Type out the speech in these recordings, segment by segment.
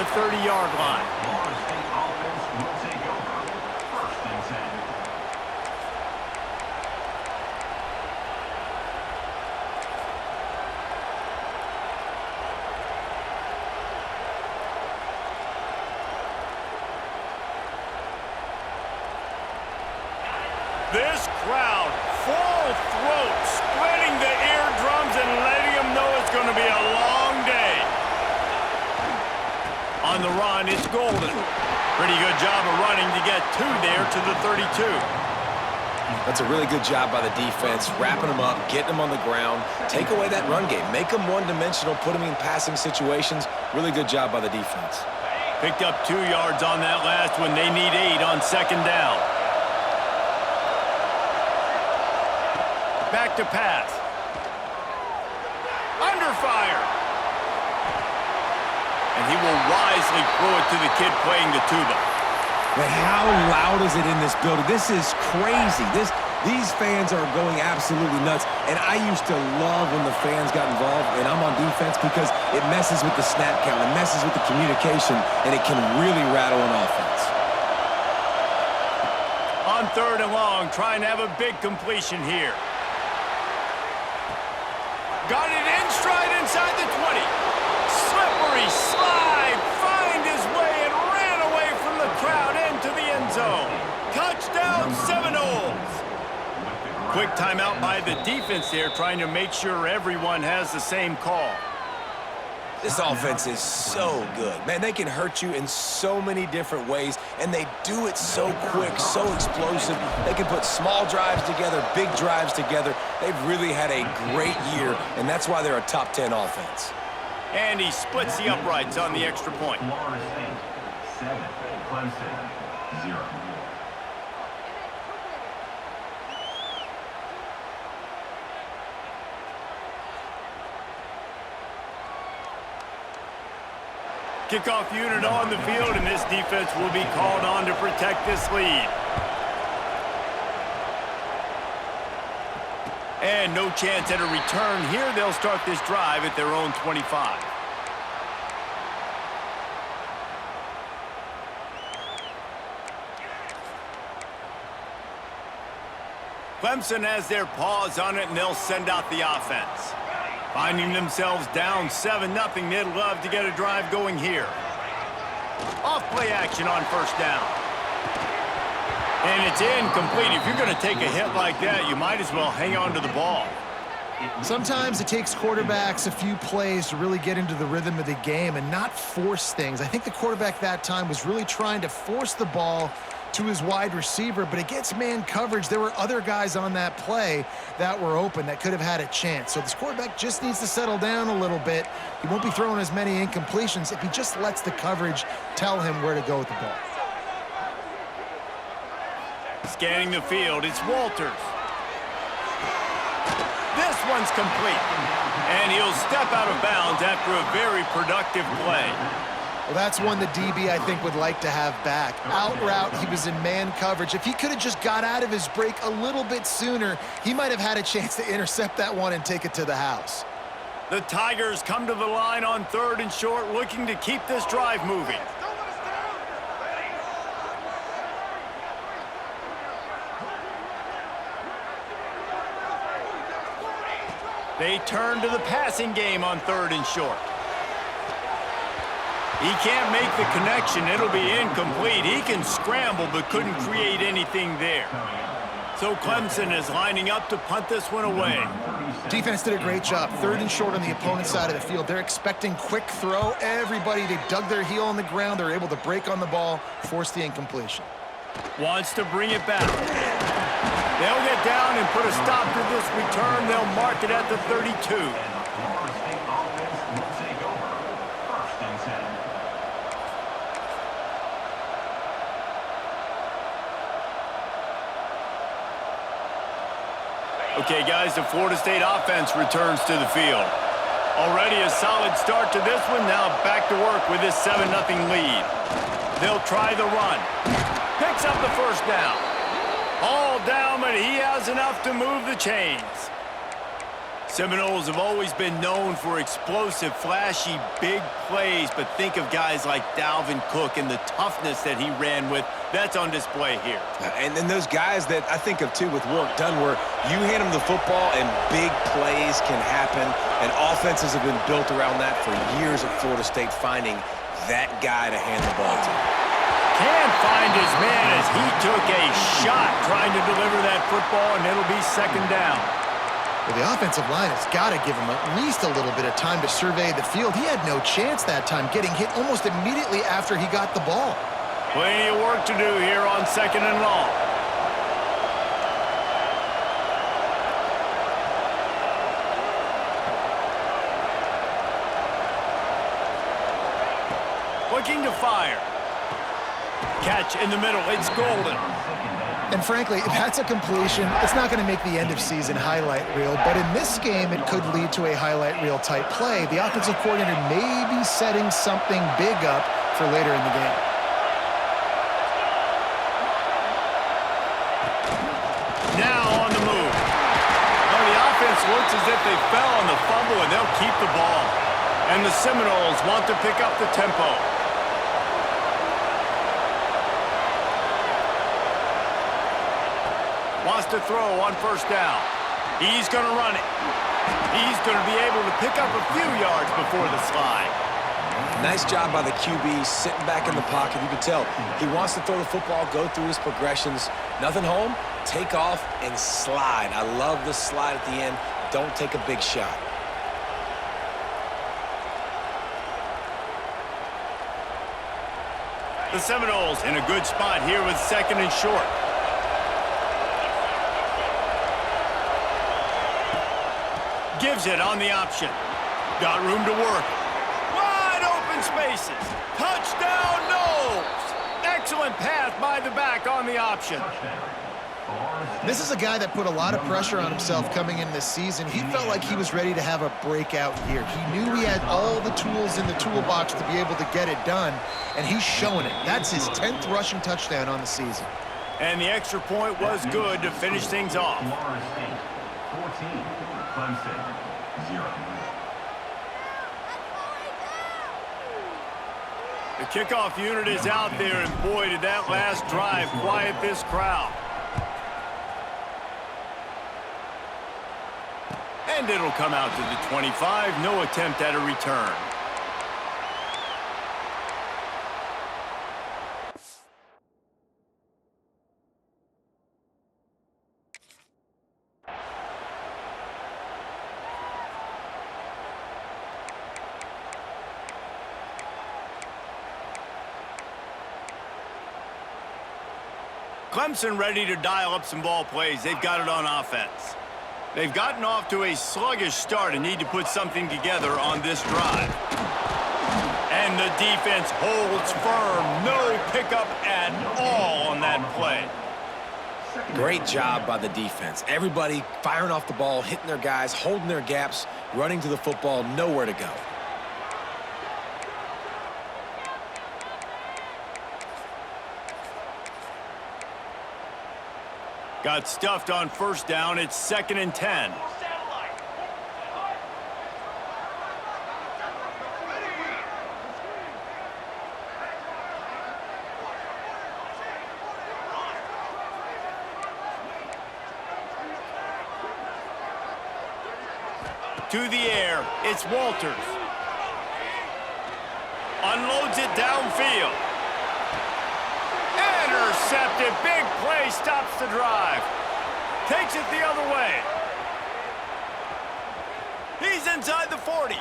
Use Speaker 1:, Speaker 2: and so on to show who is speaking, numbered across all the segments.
Speaker 1: the 30-yard line. This crowd, full throat, splitting the eardrums and letting them know it's going to be a long day. On the run, it's Golden. Pretty good job of running to get 2 there to the 32.
Speaker 2: That's a really good job by the defense, wrapping them up, getting them on the ground. Take away that run game. Make them one-dimensional, put them in passing situations. Really good job by the defense.
Speaker 1: Picked up 2 yards on that last one. They need 8 on second down. Back to pass. Under fire. And he will wisely throw it to the kid playing the tuba.
Speaker 2: But how loud is it in this building? This is crazy. These fans are going absolutely nuts. And I used to love when the fans got involved, and I'm on defense because it messes with the snap count, it messes with the communication, and it can really rattle an offense.
Speaker 1: On 3rd and long, trying to have a big completion here. Got it in stride inside the 20. Slippery slide, find his way and ran away from the crowd into the end zone. Touchdown, Seminoles. Quick timeout by the defense there, trying to make sure everyone has the same call.
Speaker 2: This offense is so good. Man, they can hurt you in so many different ways, and they do it so quick, so explosive. They can put small drives together, big drives together. They've really had a great year, and that's why they're a top 10 offense.
Speaker 1: And he splits the uprights on the extra point.
Speaker 3: 7, Clemson, 0.
Speaker 1: Kickoff unit on the field, and this defense will be called on to protect this lead. And no chance at a return here. They'll start this drive at their own 25. Clemson has their paws on it, and they'll send out the offense. Finding themselves down 7-0, they'd love to get a drive going here. Off play action on 1st down. And it's incomplete. If you're going to take a hit like that, you might as well hang on to the ball.
Speaker 4: Sometimes it takes quarterbacks a few plays to really get into the rhythm of the game and not force things. I think the quarterback that time was really trying to force the ball to his wide receiver, but against man coverage, there were other guys on that play that were open that could have had a chance. So this quarterback just needs to settle down a little bit. He won't be throwing as many incompletions if he just lets the coverage tell him where to go with the ball.
Speaker 1: Scanning the field, it's Walters. This one's complete. And he'll step out of bounds after a very productive play.
Speaker 4: Well, that's one the DB, I think, would like to have back. Out route, he was in man coverage. If he could have just got out of his break a little bit sooner, he might have had a chance to intercept that one and take it to the house.
Speaker 1: The Tigers come to the line on 3rd and short, looking to keep this drive moving. They turn to the passing game on 3rd and short. He can't make the connection. It'll be incomplete. He can scramble, but couldn't create anything there. So Clemson is lining up to punt this one away.
Speaker 4: Defense did a great job. 3rd and short on the opponent's side of the field. They're expecting quick throw. Everybody, they dug their heel on the ground. They're able to break on the ball, force the incompletion.
Speaker 1: Wants to bring it back. They'll get down and put a stop to this return. They'll mark it at the 32. Okay, guys, the Florida State offense returns to the field. Already a solid start to this one. Now back to work with this 7-0 lead. They'll try the run. Picks up the 1st down. All down, but he has enough to move the chains. Seminoles have always been known for explosive, flashy, big plays, but think of guys like Dalvin Cook and the toughness that he ran with. That's on display here.
Speaker 2: And then those guys that I think of, too, with work done, where you hand them the football and big plays can happen, and offenses have been built around that for years at Florida State, finding that guy to hand the ball to.
Speaker 1: Can't find his man as he took a shot trying to deliver that football, and it'll be second down.
Speaker 4: Well, the offensive line has got to give him at least a little bit of time to survey the field. He had no chance that time, getting hit almost immediately after he got the ball.
Speaker 1: Plenty of work to do here on second and long. Looking to fire. Catch in the middle. It's golden.
Speaker 4: And frankly, that's a completion. It's not going to make the end-of-season highlight reel, but in this game, it could lead to a highlight reel type play. The offensive coordinator may be setting something big up for later in the game.
Speaker 1: Now on the move. Well, the offense looks as if they fell on the fumble, and they'll keep the ball. And the Seminoles want to pick up the tempo. Wants to throw on first down. He's going to run it. He's going to be able to pick up a few yards before the slide.
Speaker 2: Nice job by the QB, sitting back in the pocket. You can tell he wants to throw the football, go through his progressions. Nothing home, take off, and slide. I love the slide at the end. Don't take a big shot.
Speaker 1: The Seminoles in a good spot here with second and short. Gives it on the option. Got room to work. Wide open spaces. Touchdown, Knowles. Excellent pass by the back on the option.
Speaker 4: This is a guy that put a lot of pressure on himself coming in this season. He felt like he was ready to have a breakout year. He knew he had all the tools in the toolbox to be able to get it done, and he's showing it. That's his 10th rushing touchdown on the season.
Speaker 1: And the extra point was good to finish things off.
Speaker 3: 14, Clemson, 0.
Speaker 1: The kickoff unit is out there, and boy, did that last drive quiet this crowd. And it'll come out to the 25. No attempt at a return. Clemson ready to dial up some ball plays. They've got it on offense. They've gotten off to a sluggish start and need to put something together on this drive. And the defense holds firm. No pickup at all on that play.
Speaker 2: Great job by the defense. Everybody firing off the ball, hitting their guys, holding their gaps, running to the football, nowhere to go.
Speaker 1: Got stuffed on first down. It's 2nd and 10. To the air, it's Walters. Unloads it downfield. Intercepted. Big play stops the drive. Takes it the other way. He's inside the 40. The 20.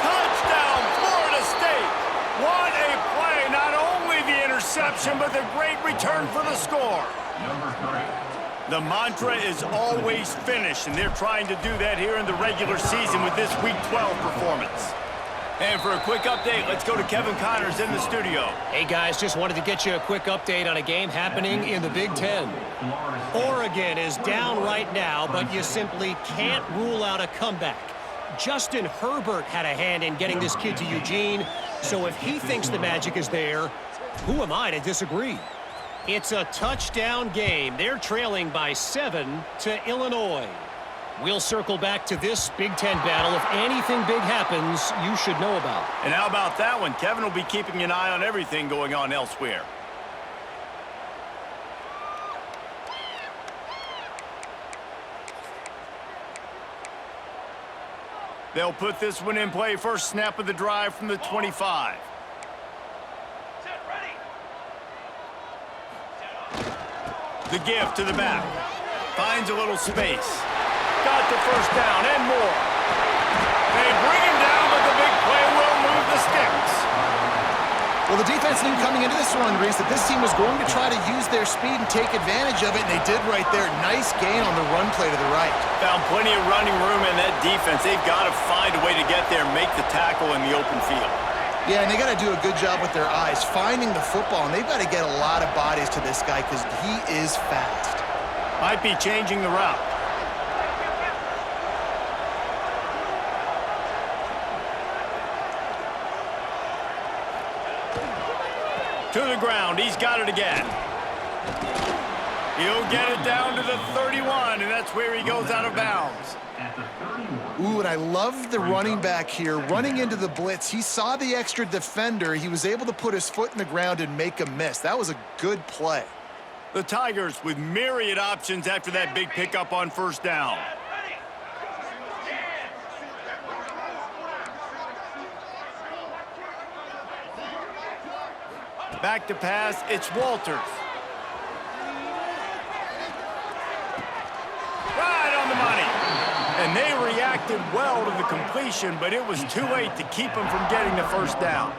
Speaker 1: Touchdown, Florida State. What a play. Not only the interception, but the great return for the score.
Speaker 3: Number 3.
Speaker 1: The mantra is always finish, and they're trying to do that here in the regular season with this Week 12 performance. And for a quick update, let's go to Kevin Connors in the studio.
Speaker 5: Hey, guys, just wanted to get you a quick update on a game happening in the Big Ten. Oregon is down right now, but you simply can't rule out a comeback. Justin Herbert had a hand in getting this kid to Eugene, so if he thinks the magic is there, who am I to disagree? It's a touchdown game. They're trailing by 7 to Illinois. We'll circle back to this Big Ten battle. If anything big happens, you should know about.
Speaker 1: And how about that one? Kevin will be keeping an eye on everything going on elsewhere. They'll put this one in play. First snap of the drive from the 25. The give to the back. Finds a little space. Got the first down and more. They bring him down, but the big play will move the sticks.
Speaker 4: Well, the defense knew coming into this one, Reese, that this team was going to try to use their speed and take advantage of it, and they did right there. Nice gain on the run play to the right.
Speaker 1: Found plenty of running room in that defense. They've got to find a way to get there and make the tackle in the open field.
Speaker 4: Yeah, and they got to do a good job with their eyes, finding the football, and they've got to get a lot of bodies to this guy because he is fast.
Speaker 1: Might be changing the route. To the ground. He's got it again. He'll get it down to the 31, and that's where he goes out of bounds.
Speaker 4: Ooh, and I love the running back here. Running into the blitz, he saw the extra defender. He was able to put his foot in the ground and make a miss. That was a good play.
Speaker 1: The Tigers with myriad options after that big pickup on first down. Back to pass, it's Walters. Right on the money. And they reacted well to the completion, but it was too late to keep them from getting the first down.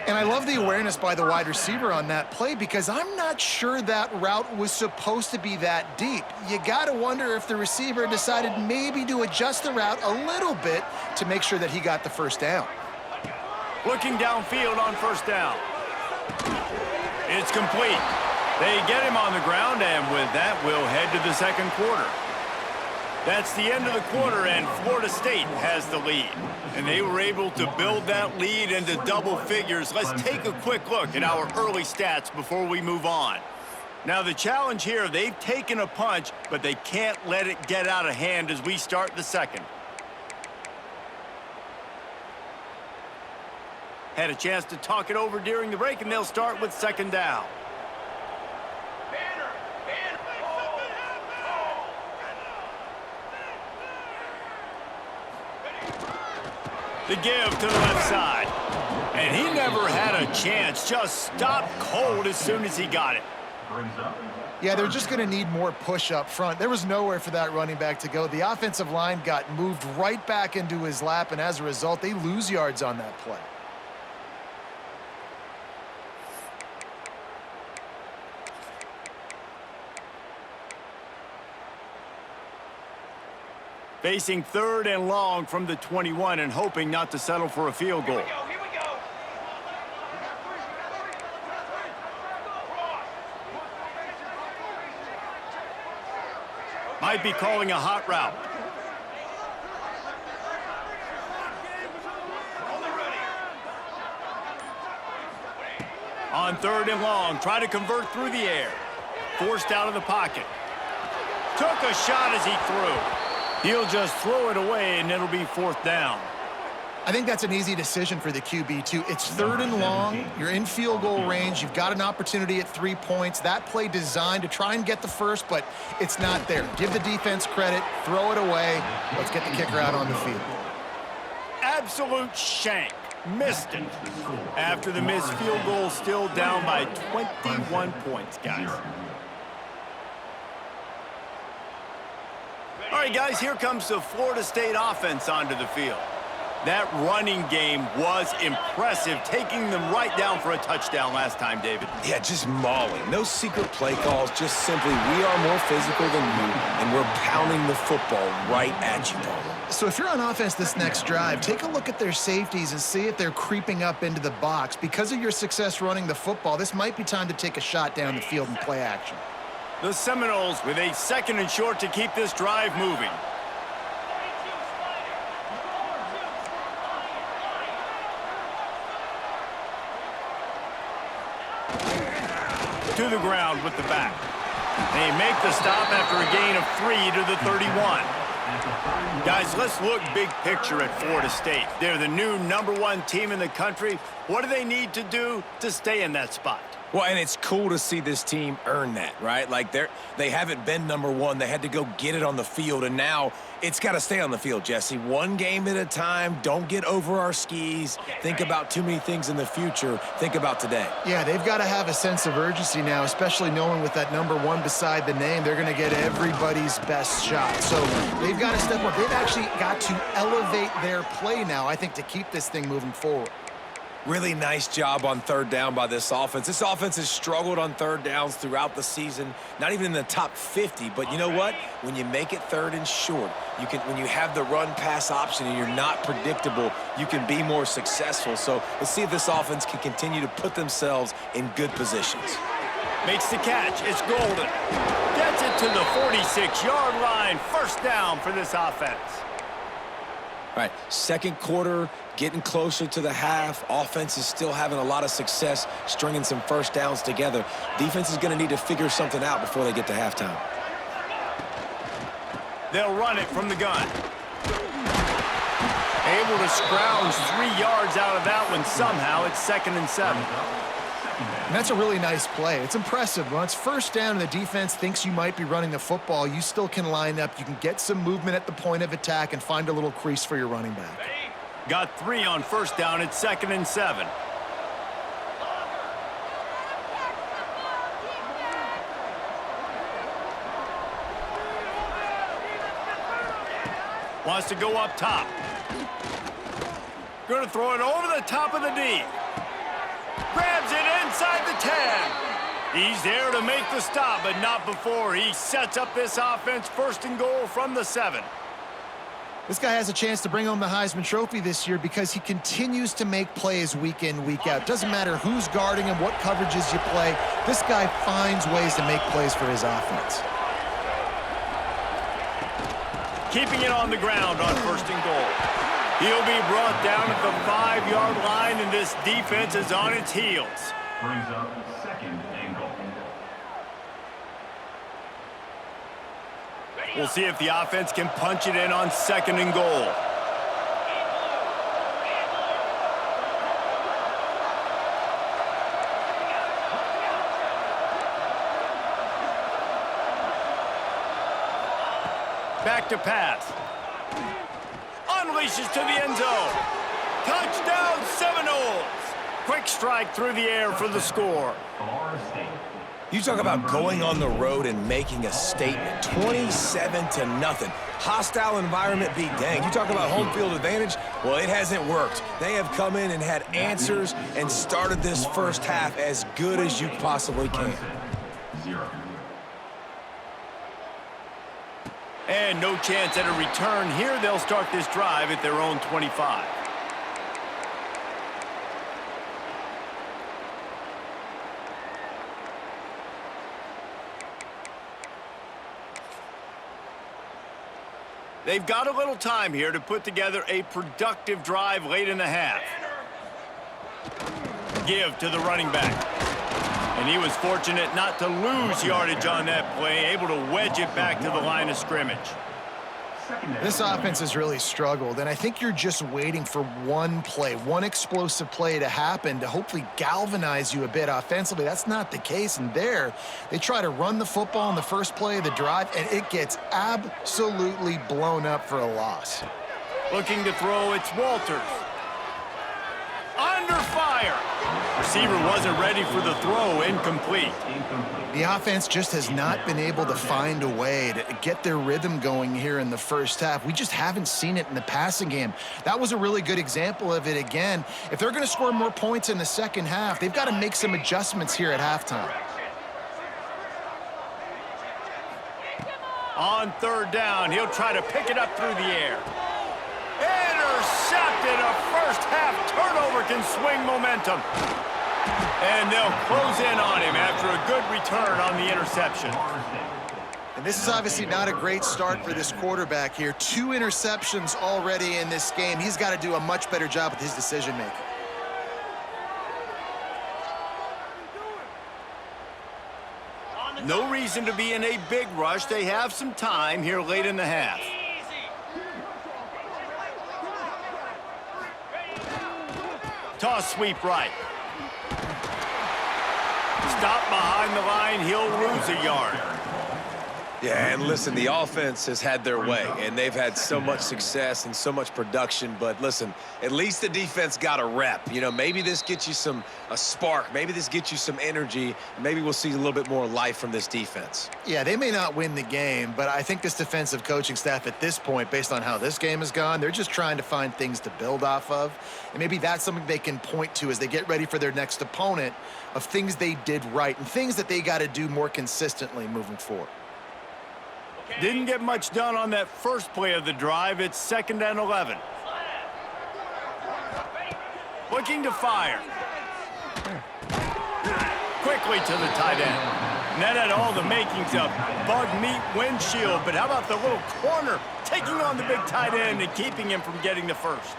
Speaker 4: And I love the awareness by the wide receiver on that play because I'm not sure that route was supposed to be that deep. You got to wonder if the receiver decided maybe to adjust the route a little bit to make sure that he got the first down.
Speaker 1: Looking downfield on first down. It's complete. They get him on the ground, and with that, we'll head to the second quarter. That's the end of the quarter, and Florida State has the lead. And they were able to build that lead into double figures. Let's take a quick look at our early stats before we move on. Now, the challenge here, they've taken a punch, but they can't let it get out of hand as we start the second. Had a chance to talk it over during the break, and they'll start with second down. The give to the left side. And he never had a chance. Just stopped cold as soon as he got it.
Speaker 4: Yeah, they're just going to need more push up front. There was nowhere for that running back to go. The offensive line got moved right back into his lap, and as a result, they lose yards on that play.
Speaker 1: Facing third and long from the 21 and hoping not to settle for a field goal.
Speaker 3: Here we go.
Speaker 1: Might be calling a hot route. On third and long, try to convert through the air. Forced out of the pocket. Took a shot as he threw. He'll just throw it away, and it'll be fourth down.
Speaker 4: I think that's an easy decision for the QB, too. It's third and long. You're in field goal range. You've got an opportunity at 3 points. That play designed to try and get the first, but it's not there. Give the defense credit. Throw it away. Let's get the kicker out on the field.
Speaker 1: Absolute shank. Missed it. After the missed field goal, still down by 21 points, guys. All right, guys, here comes the Florida State offense onto the field. That running game was impressive, taking them right down for a touchdown last time, David.
Speaker 2: Yeah, just mauling. No secret play calls, just simply we are more physical than you, and we're pounding the football right at you, Paul.
Speaker 4: So if you're on offense this next drive, take a look at their safeties and see if they're creeping up into the box. Because of your success running the football, this might be time to take a shot down the field and play action.
Speaker 1: The Seminoles with a second and short to keep this drive moving. to the ground with the back. They make the stop after a gain of 3 to the 31. Guys, let's look big picture at Florida State. They're the new #1 team in the country. What do they need to do to stay in that spot?
Speaker 2: Well, and it's cool to see this team earn that, right? Like, they haven't been #1. They had to go get it on the field, and now it's got to stay on the field, Jesse. One game at a time. Don't get over our skis. Think about too many things in the future. Think about today.
Speaker 4: Yeah, they've got to have a sense of urgency now, especially knowing with that #1 beside the name, they're going to get everybody's best shot. So they've got to step up. They've actually got to elevate their play now, I think, to keep this thing moving forward.
Speaker 2: Really nice job on third down by this offense. This offense has struggled on third downs throughout the season, not even in the top 50. But you know what? When you make it third and short, when you have the run-pass option and you're not predictable, you can be more successful. So let's see if this offense can continue to put themselves in good positions.
Speaker 1: Makes the catch. It's Golden. Gets it to the 46-yard line. First down for this offense.
Speaker 2: All right, second quarter, getting closer to the half. Offense is still having a lot of success stringing some first downs together. Defense is going to need to figure something out before they get to halftime.
Speaker 1: They'll run it from the gun. Able to scrounge 3 yards out of that one somehow. It's 2nd and 7.
Speaker 4: And that's a really nice play. It's impressive. When it's first down and the defense thinks you might be running the football, you still can line up. You can get some movement at the point of attack and find a little crease for your running back.
Speaker 1: Got 3 on first down. It's 2nd and 7. Wants to go up top. Going to throw it over the top of the D. Grabs it inside the 10. He's there to make the stop, but not before he sets up this offense 1st and goal from the 7.
Speaker 4: This guy has a chance to bring home the Heisman Trophy this year because he continues to make plays week in, week out. Doesn't matter who's guarding him, what coverages you play. This guy finds ways to make plays for his offense.
Speaker 1: Keeping it on the ground on 1st and goal. He'll be brought down at the 5-yard line, and this defense is on its heels.
Speaker 3: Brings up 2nd and goal.
Speaker 1: We'll see if the offense can punch it in on 2nd and goal. Back to pass. Unleashes to the end zone. Touchdown, Seminoles. Quick strike through the air for the score.
Speaker 3: Florida State.
Speaker 2: You talk about going on the road and making a statement. 27-0. Hostile environment be dang. You talk about home field advantage? Well, it hasn't worked. They have come in and had answers and started this first half as good as you possibly can.
Speaker 3: 0.
Speaker 1: And no chance at a return here. They'll start this drive at their own 25. They've got a little time here to put together a productive drive late in the half. Give to the running back. And he was fortunate not to lose yardage on that play, able to wedge it back to the line of scrimmage.
Speaker 4: This offense has really struggled, and I think you're just waiting for one play, one explosive play to happen to hopefully galvanize you a bit offensively. That's not the case, and there, they try to run the football in the first play of the drive, and it gets absolutely blown up for a loss.
Speaker 1: Looking to throw, it's Walters. Under fire. Receiver wasn't ready for the throw, incomplete.
Speaker 4: The offense just has not been able to find a way to get their rhythm going here in the first half. We just haven't seen it in the passing game. That was a really good example of it again. If they're going to score more points in the second half, they've got to make some adjustments here at halftime.
Speaker 1: On 3rd down, he'll try to pick it up through the air. Intercepted. A first half turnover can swing momentum. And they'll close in on him after a good return on the interception.
Speaker 4: And this is obviously not a great start for this quarterback here. 2 interceptions already in this game. He's got to do a much better job with his decision-making.
Speaker 1: No reason to be in a big rush. They have some time here late in the half. Toss sweep right. Stop behind the line. He'll lose a yard.
Speaker 2: Yeah, and listen, the offense has had their way, and they've had so much success and so much production. But listen, at least the defense got a rep. You know, maybe this gets you a spark. Maybe this gets you some energy. Maybe we'll see a little bit more life from this defense.
Speaker 4: Yeah, they may not win the game, but I think this defensive coaching staff at this point, based on how this game has gone, they're just trying to find things to build off of. And maybe that's something they can point to as they get ready for their next opponent, of things they did right and things that they got to do more consistently moving forward.
Speaker 1: Didn't get much done on that first play of the drive. It's 2nd and 11. Looking to fire. Quickly to the tight end. And that had all the makings of bug meat windshield. But how about the little corner taking on the big tight end and keeping him from getting the first?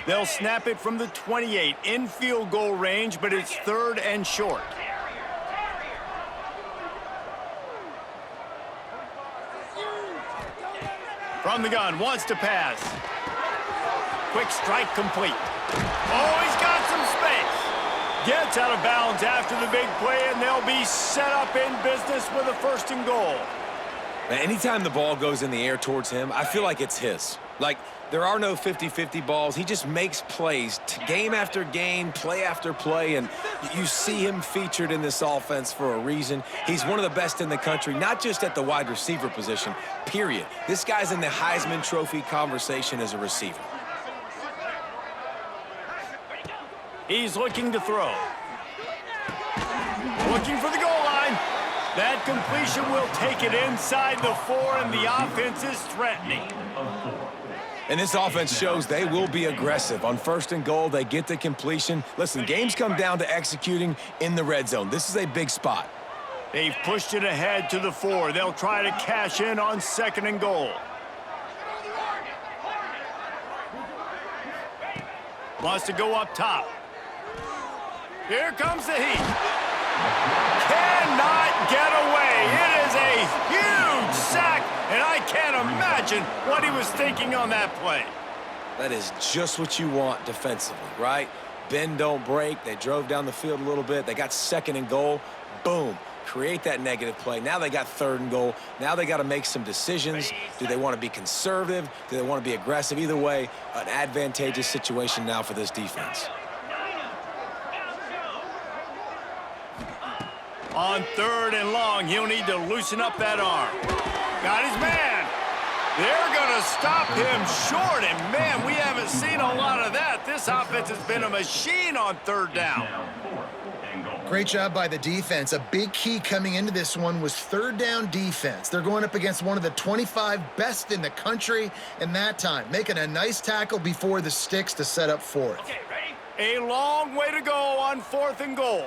Speaker 1: They'll snap it from the 28 in field goal range, but it's 3rd and short. From the gun, wants to pass. Quick strike complete. Oh, he's got some space. Gets out of bounds after the big play, and they'll be set up in business with a 1st and goal.
Speaker 2: Man, anytime the ball goes in the air towards him, I feel like it's his. Like, there are no 50-50 balls. He just makes plays, game after game, play after play, and you see him featured in this offense for a reason. He's one of the best in the country, not just at the wide receiver position, period. This guy's in the Heisman Trophy conversation as a receiver.
Speaker 1: He's looking to throw. Looking for the goal line. That completion will take it inside the 4, and the offense is threatening.
Speaker 2: And this offense shows they will be aggressive. On 1st and goal, they get the completion. Listen, games come down to executing in the red zone. This is a big spot.
Speaker 1: They've pushed it ahead to the 4. They'll try to cash in on 2nd and goal. Wants to go up top. Here comes the heat. Cannot get away. It is a huge sack, and I can't imagine what he was thinking on that play.
Speaker 2: That is just what you want defensively, right? Bend, don't break. They drove down the field a little bit. They got 2nd and goal. Boom. Create that negative play. Now they got 3rd and goal. Now they got to make some decisions. Do they want to be conservative? Do they want to be aggressive? Either way, an advantageous situation now for this defense.
Speaker 1: On 3rd and long, he'll need to loosen up that arm. Got his man. They're going to stop him short, and man, we haven't seen a lot of that. This offense has been a machine on 3rd down.
Speaker 4: Great job by the defense. A big key coming into this one was 3rd down defense. They're going up against one of the 25 best in the country in that time, making a nice tackle before the sticks to set up 4th.
Speaker 1: Okay, ready? A long way to go on 4th and goal.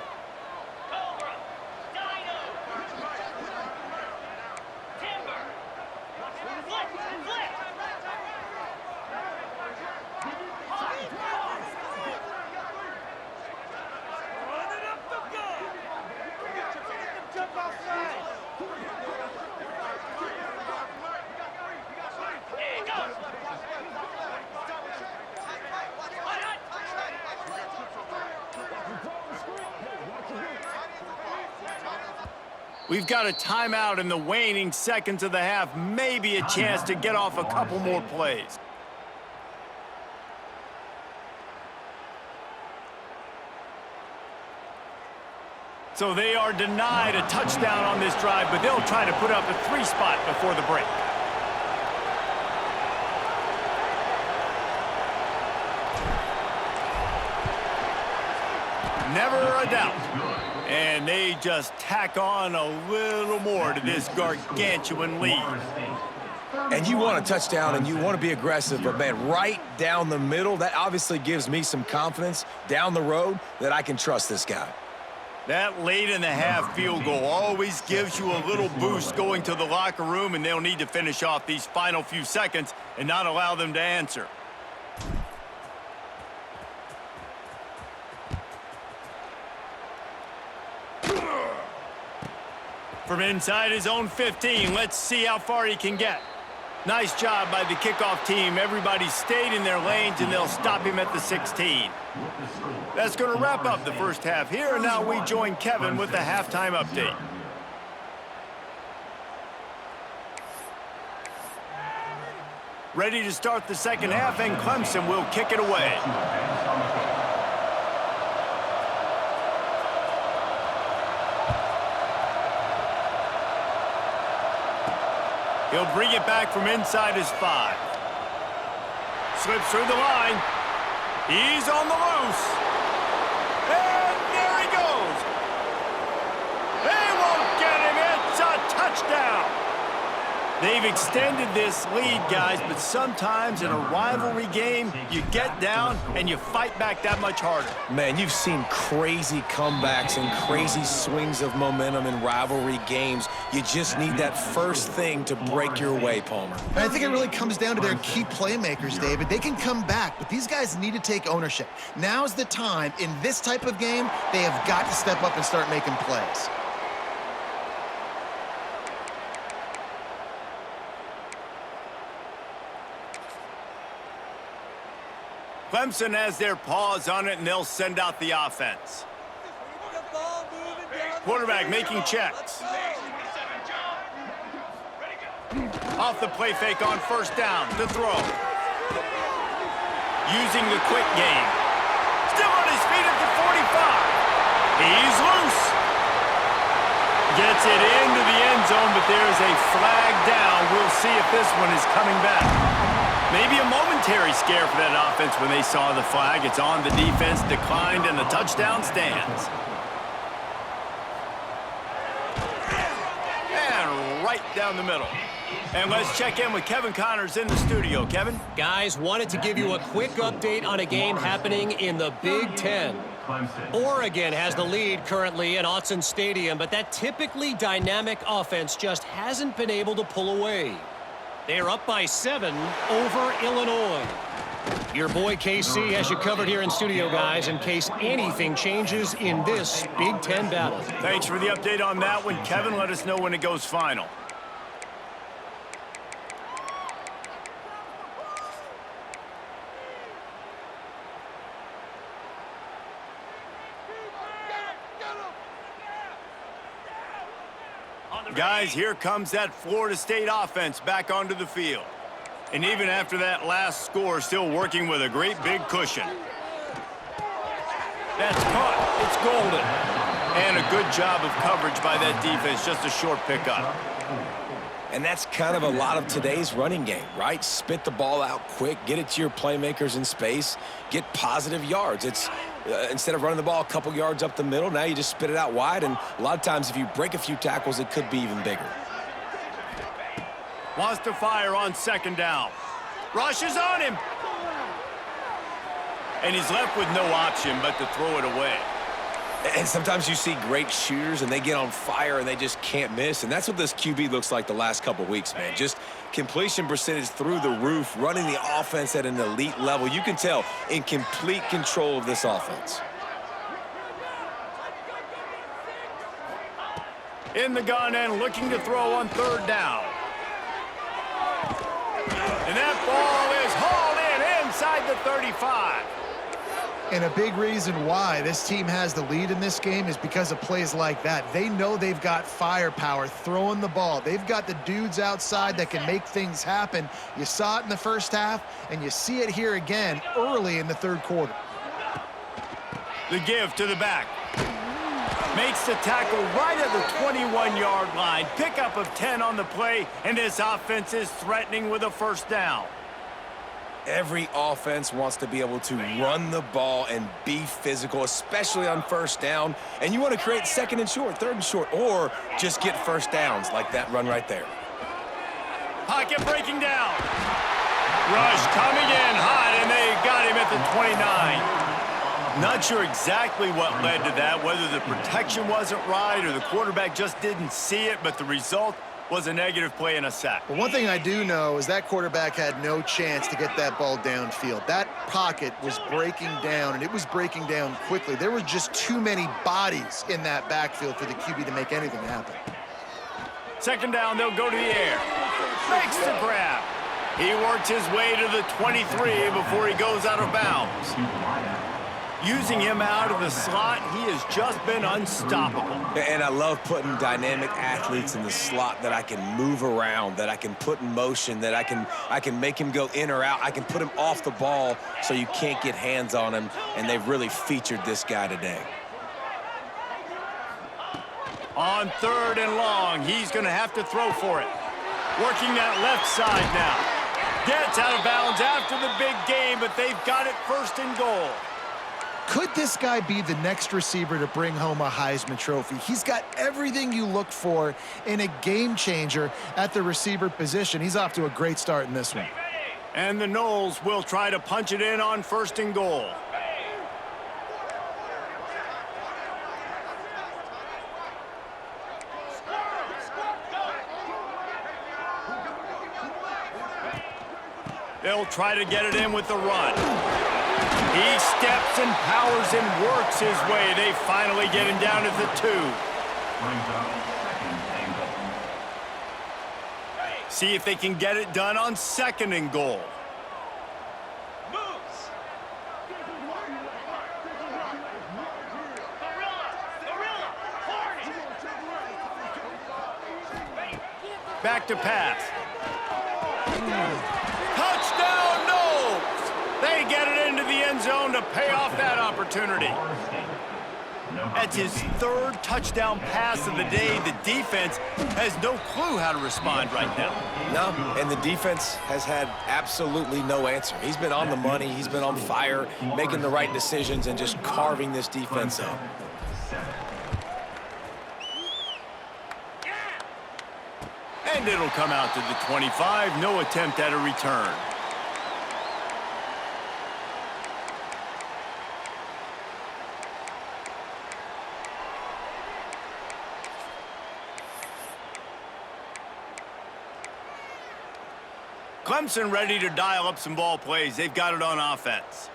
Speaker 1: We've got a timeout in the waning seconds of the half. Maybe a chance to get off a couple more plays. So they are denied a touchdown on this drive, but they'll try to put up a 3 spot before the break. Never a doubt. And they just tack on a little more to this gargantuan lead.
Speaker 2: And you want a touchdown and you want to be aggressive, but man, right down the middle, that obviously gives me some confidence down the road that I can trust this guy.
Speaker 1: That late in the half field goal always gives you a little boost going to the locker room, and they'll need to finish off these final few seconds and not allow them to answer. From inside his own 15, let's see how far he can get. Nice job by the kickoff team. Everybody stayed in their lanes, and they'll stop him at the 16. That's going to wrap up the first half here, and now we join Kevin with the halftime update. Ready to start the second half, and Clemson will kick it away. He'll bring it back from inside his 5. Slips through the line. He's on the loose. And there he goes. They won't get him. It's a touchdown. They've extended this lead, guys, but sometimes in a rivalry game, you get down and you fight back that much harder.
Speaker 2: Man, you've seen crazy comebacks and crazy swings of momentum in rivalry games. You just need that first thing to break your way, Palmer.
Speaker 4: And I think it really comes down to their key playmakers, David. They can come back, but these guys need to take ownership. Now's the time. In this type of game, they have got to step up and start making plays.
Speaker 1: Clemson has their paws on it, and they'll send out the offense. Quarterback making checks. Off the play fake on first down to throw. Using the quick game. Still on his feet at the 45. He's loose. Gets it into the end zone, but there's a flag down. We'll see if this one is coming back. Maybe a momentary scare for that offense when they saw the flag. It's on, the defense declined, and the touchdown stands. And right down the middle. And let's check in with Kevin Connors in the studio. Kevin?
Speaker 5: Guys, wanted to give you a quick update on a game happening in the Big Ten. Oregon has the lead currently in Autzen Stadium, but that typically dynamic offense just hasn't been able to pull away. They are up by 7 over Illinois. Your boy KC has you covered here in studio, guys, in case anything changes in this Big Ten battle.
Speaker 1: Thanks for the update on that one, Kevin. Let us know when it goes final. Guys, here comes that Florida State offense back onto the field. And even after that last score, still working with a great big cushion. That's caught. It's golden. And a good job of coverage by that defense. Just a short pickup.
Speaker 2: And that's kind of a lot of today's running game, right? Spit the ball out quick, get it to your playmakers in space, get positive yards. It's instead of running the ball a couple yards up the middle, now you just spit it out wide, and a lot of times if you break a few tackles, it could be even bigger.
Speaker 1: Wants to fire on second down. Rushes on him. And he's left with no option but to throw it away.
Speaker 2: And sometimes you see great shooters, and they get on fire, and they just can't miss. And that's what this QB looks like the last couple weeks, man. Just completion percentage through the roof, running the offense at an elite level. You can tell in complete control of this offense.
Speaker 1: In the gun and looking to throw on third down. And that ball is hauled in inside the 35.
Speaker 4: And a big reason why this team has the lead in this game is because of plays like that. They know they've got firepower throwing the ball. They've got the dudes outside that can make things happen. You saw it in the first half, and you see it here again early in the third quarter.
Speaker 1: The give to the back. Makes the tackle right at the 21-yard line. Pickup of 10 on the play, and this offense is threatening with a first down.
Speaker 2: Every offense wants to be able to run the ball and be physical, especially on first down. And you want to create second and short, third and short, or just get first downs like that run right there.
Speaker 1: Pocket breaking down. Rush coming in hot, and they got him at the 29. Not sure exactly what led to that, whether the protection wasn't right or the quarterback just didn't see it, but the result was a negative play and a sack.
Speaker 4: Well, one thing I do know is that quarterback had no chance to get that ball downfield. That pocket was breaking down, and it was breaking down quickly. There were just too many bodies in that backfield for the QB to make anything happen.
Speaker 1: Second down, they'll go to the air. Makes the grab. He works his way to the 23 before he goes out of bounds. Using him out of the slot, he has just been unstoppable.
Speaker 2: And I love putting dynamic athletes in the slot that I can move around, that I can put in motion, that I can make him go in or out. I can put him off the ball so you can't get hands on him, and they've really featured this guy today.
Speaker 1: On third and long, he's going to have to throw for it. Working that left side now. Gets out of bounds after the big game, but they've got it first and goal.
Speaker 4: Could this guy be the next receiver to bring home a Heisman Trophy? He's got everything you look for in a game changer at the receiver position. He's off to a great start in this one.
Speaker 1: And the Noles will try to punch it in on first and goal. They'll try to get it in with the run. He steps and powers and works his way. They finally get him down at the 2.
Speaker 3: Brings up second and goal.
Speaker 1: See if they can get it done on second and goal. Back to pass. Touchdown, Noles! They get it into the end zone to pay off that opportunity. That's his third touchdown pass of the day. The defense has no clue how to respond right now.
Speaker 2: No, and the defense has had absolutely no answer. He's been on the money. He's been on fire, making the right decisions and just carving this defense up.
Speaker 1: And it'll come out to the 25. No attempt at a return. Clemson ready to dial up some ball plays. They've got it on offense.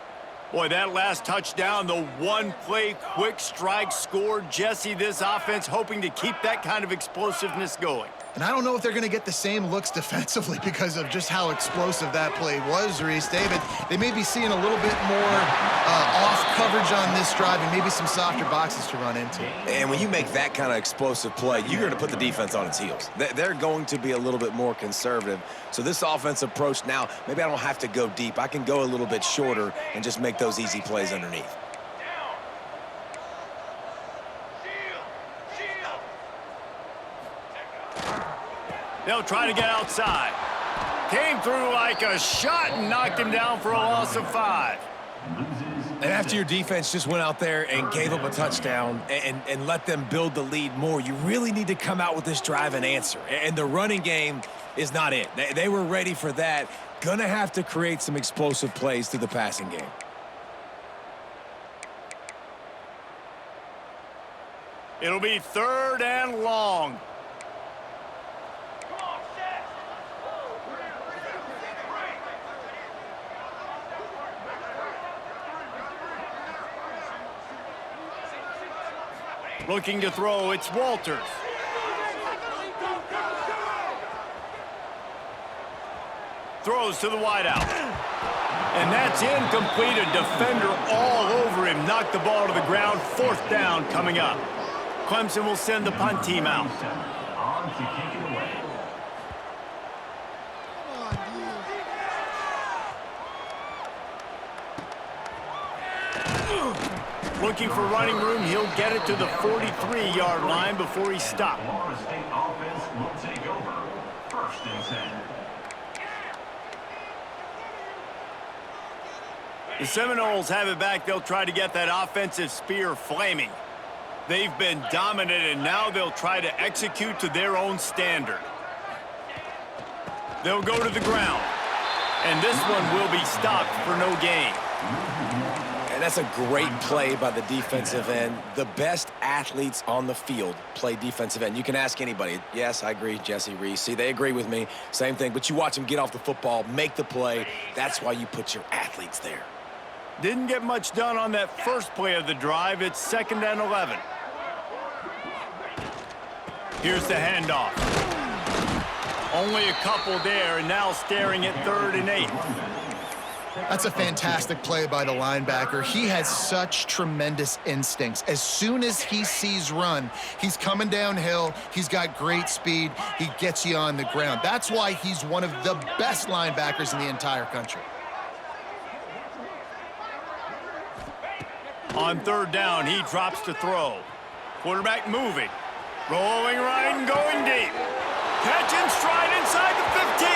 Speaker 1: Boy, that last touchdown, the one-play quick strike score. Jesse, this offense hoping to keep that kind of explosiveness going.
Speaker 4: And I don't know if they're going to get the same looks defensively because of just how explosive that play was, Reese. David, they may be seeing a little bit more off coverage on this drive and maybe some softer boxes to run into.
Speaker 2: And when you make that kind of explosive play, you're going to put the defense on its heels. They're going to be a little bit more conservative. So this offensive approach now, maybe I don't have to go deep. I can go a little bit shorter and just make those easy plays underneath.
Speaker 1: They'll try to get outside. Came through like a shot and knocked him down for a loss of 5.
Speaker 2: And after your defense just went out there and gave up a touchdown and let them build the lead more, you really need to come out with this drive and answer. And the running game is not it. They were ready for that. Gonna have to create some explosive plays through the passing game.
Speaker 1: It'll be third and long. Looking to throw, it's Walters. Throws to the wideout. And that's incomplete. A defender all over him. Knocked the ball to the ground. Fourth down coming up. Clemson will send the punt team out.
Speaker 3: On to kick it away.
Speaker 1: Looking for running room. He'll get it to the 43-yard line before he stopped.
Speaker 3: Florida State offense will take over. First and 10.
Speaker 1: The Seminoles have it back. They'll try to get that offensive spear flaming. They've been dominant, and now they'll try to execute to their own standard. They'll go to the ground, and this one will be stopped for no gain.
Speaker 2: And that's a great play by the defensive end. The best athletes on the field play defensive end. You can ask anybody. Yes, I agree, Jesse, Reese. See, they agree with me. Same thing. But you watch them get off the football, make the play. That's why you put your athletes there.
Speaker 1: Didn't get much done on that first play of the drive. It's second and 11. Here's the handoff. Only a couple there, and now staring at 3rd and 8.
Speaker 4: That's a fantastic play by the linebacker. He has such tremendous instincts. As soon as he sees run, he's coming downhill. He's got great speed. He gets you on the ground. That's why he's one of the best linebackers in the entire country.
Speaker 1: On 3rd down, he drops to throw. Quarterback moving. Rolling right and going deep. Catch and stride inside the 15.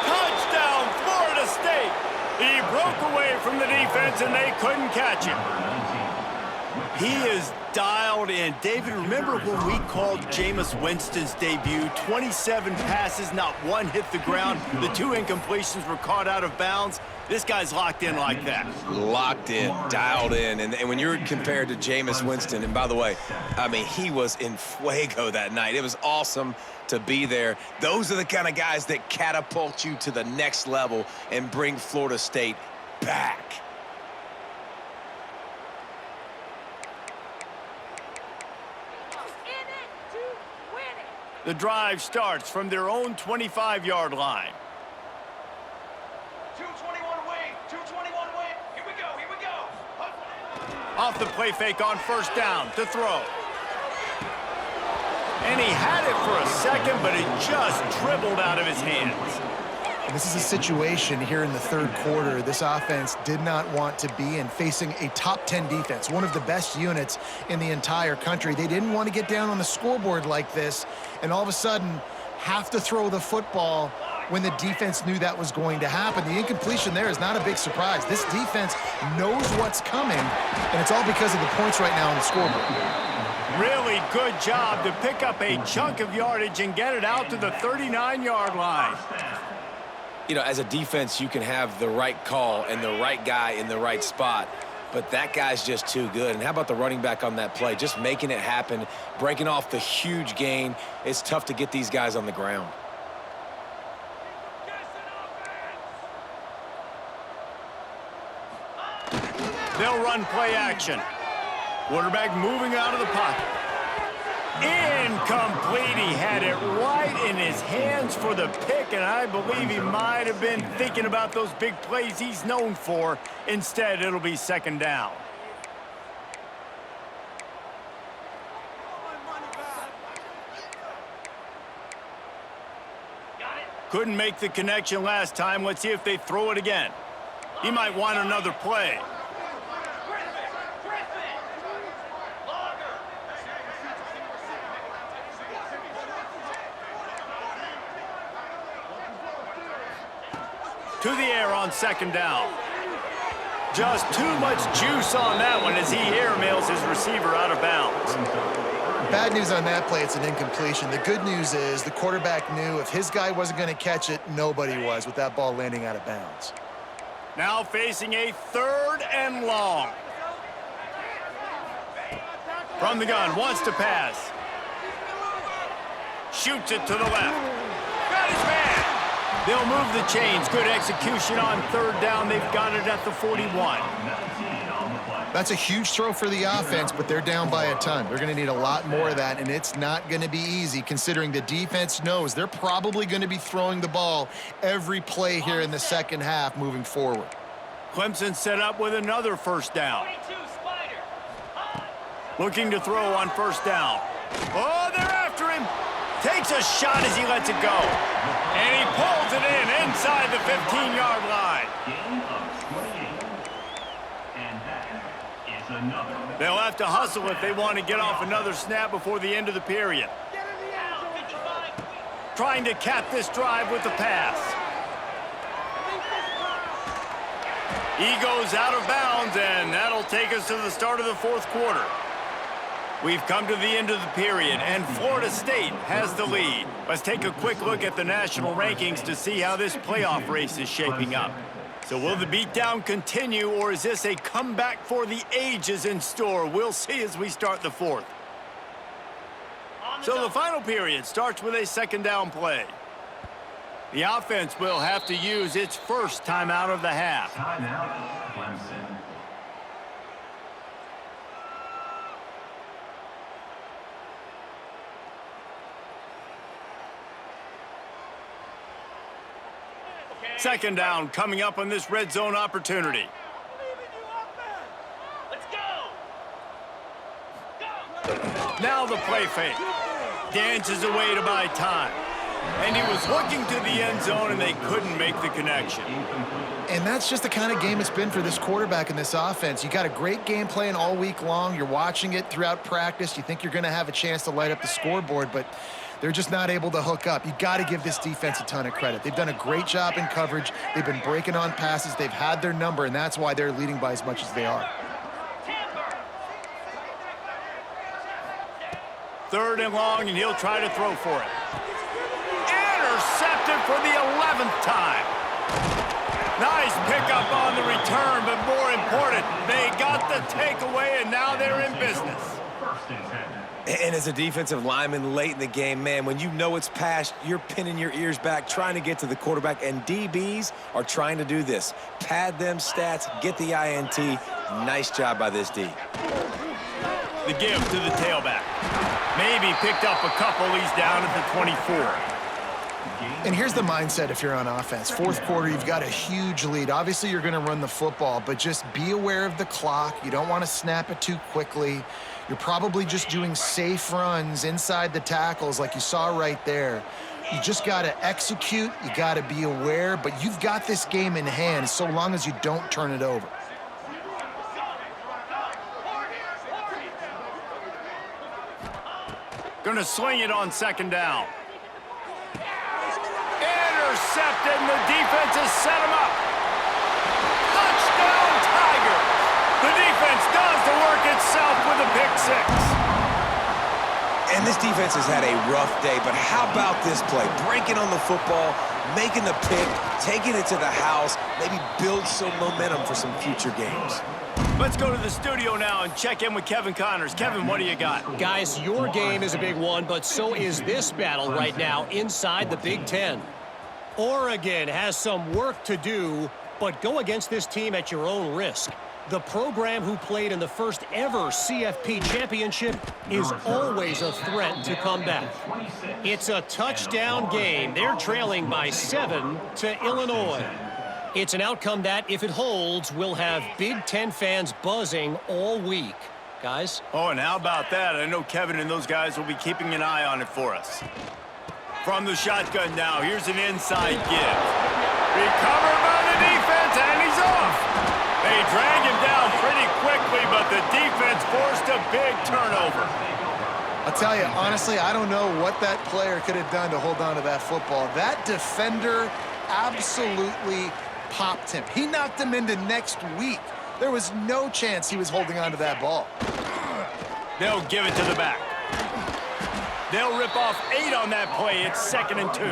Speaker 1: Touchdown, Florida State. He broke away from the defense, and they couldn't catch him. He is dialed in. David, remember when we called Jameis Winston's debut? 27 passes, not one hit the ground. The 2 incompletions were caught out of bounds. This guy's locked in like that.
Speaker 2: Locked in, dialed in. And when you're compared to Jameis Winston, and by the way, I mean, he was in fuego that night. It was awesome to be there. Those are the kind of guys that catapult you to the next level and bring Florida State back.
Speaker 1: The drive starts from their own 25-yard line.
Speaker 3: 221 wing, 221 wing. Here we go.
Speaker 1: Off the play fake on 1st down to throw. And he had it for a second, but it just dribbled out of his hands.
Speaker 4: And this is a situation here in the 3rd quarter this offense did not want to be in, facing a top 10 defense, one of the best units in the entire country. They didn't want to get down on the scoreboard like this and all of a sudden have to throw the football when the defense knew that was going to happen. The incompletion there is not a big surprise. This defense knows what's coming, and it's all because of the points right now on the scoreboard.
Speaker 1: Really good job to pick up a chunk of yardage and get it out to the 39-yard line.
Speaker 2: You know, as a defense, you can have the right call and the right guy in the right spot, but that guy's just too good. And how about the running back on that play? Just making it happen, breaking off the huge gain. It's tough to get these guys on the ground.
Speaker 1: They'll run play action. Quarterback moving out of the pocket. Incomplete. He had it right in his hands for the pick, and I believe he might have been thinking about those big plays he's known for. Instead, it'll be 2nd down. Couldn't make the connection last time. Let's see if they throw it again. He might want another play. To the air on 2nd down. Just too much juice on that one as he airmails his receiver out of bounds.
Speaker 4: Bad news on that play, it's an incompletion. The good news is the quarterback knew if his guy wasn't going to catch it, nobody was with that ball landing out of bounds.
Speaker 1: Now facing a 3rd and long. From the gun, wants to pass. Shoots it to the left. Got his man. They'll move the chains. Good execution on 3rd down. They've got it at the 41.
Speaker 4: That's a huge throw for the offense, but they're down by a ton. They're going to need a lot more of that, and it's not going to be easy considering the defense knows they're probably going to be throwing the ball every play here in the 2nd half moving forward.
Speaker 1: Clemson set up with another 1st down. Looking to throw on 1st down. Oh, they're after him. Takes a shot as he lets it go. And he pulls it in inside the 15-yard line. They'll have to hustle if they want to get off another snap before the end of the period. Trying to cap this drive with the pass. He goes out of bounds, and that'll take us to the start of the 4th quarter. We've come to the end of the period, and Florida State has the lead. Let's take a quick look at the national rankings to see how this playoff race is shaping up. So will the beatdown continue, or is this a comeback for the ages in store? We'll see as we start the 4th. So the final period starts with a 2nd down play. The offense will have to use its first timeout of the half.
Speaker 3: Timeout, Clemson.
Speaker 1: Second down coming up on this red zone opportunity.
Speaker 3: Let's go!
Speaker 1: Now the play fake. Dances away to buy time. And he was looking to the end zone, and they couldn't make the connection.
Speaker 4: And that's just the kind of game it's been for this quarterback in this offense. You got a great game plan all week long. You're watching it throughout practice. You think you're going to have a chance to light up the scoreboard, but they're just not able to hook up. You got to give this defense a ton of credit. They've done a great job in coverage. They've been breaking on passes. They've had their number, and that's why they're leading by as much as they are.
Speaker 1: Third and long, and he'll try to throw for it. Intercepted for the 11th time. Nice pickup on the return, but more important, they got the takeaway, and now they're in business.
Speaker 2: And as a defensive lineman late in the game, man, when you know it's past, you're pinning your ears back, trying to get to the quarterback, and DBs are trying to do this. Pad them stats, get the INT. Nice job by this D.
Speaker 1: The give to the tailback. Maybe picked up a couple. He's down at the 24.
Speaker 4: And here's the mindset if you're on offense. Fourth quarter, you've got a huge lead. Obviously, you're going to run the football, but just be aware of the clock. You don't want to snap it too quickly. You're probably just doing safe runs inside the tackles like you saw right there. You just got to execute. You got to be aware, but you've got this game in hand so long as you don't turn it over.
Speaker 1: Gonna sling it on second down. Intercepted, and the defense has set him up. Touchdown, Tigers! The defense does the work itself with a pick six.
Speaker 2: And this defense has had a rough day, but how about this play? Breaking on the football, making the pick, taking it to the house, maybe build some momentum for some future games.
Speaker 1: Let's go to the studio now and check in with Kevin Connors. Kevin, what do you got?
Speaker 5: Guys, your game is a big one, but so is this battle right now inside the Big Ten. Oregon has some work to do, but go against this team at your own risk. The program who played in the first ever CFP championship is always a threat to come back. It's a touchdown game. They're trailing by 7 to Illinois. It's an outcome that, if it holds, will have Big Ten fans buzzing all week. Guys?
Speaker 1: Oh, and how about that? I know Kevin and those guys will be keeping an eye on it for us. From the shotgun now, here's an inside give. Recovered by the defense, and he's off. They drag him down pretty quickly, but the defense forced a big turnover.
Speaker 4: I'll tell you, honestly, I don't know what that player could have done to hold on to that football. That defender absolutely popped him. He knocked him into next week. There was no chance he was holding on to that ball.
Speaker 1: They'll give it to the back. They'll rip off 8 on that play. It's 2nd and 2.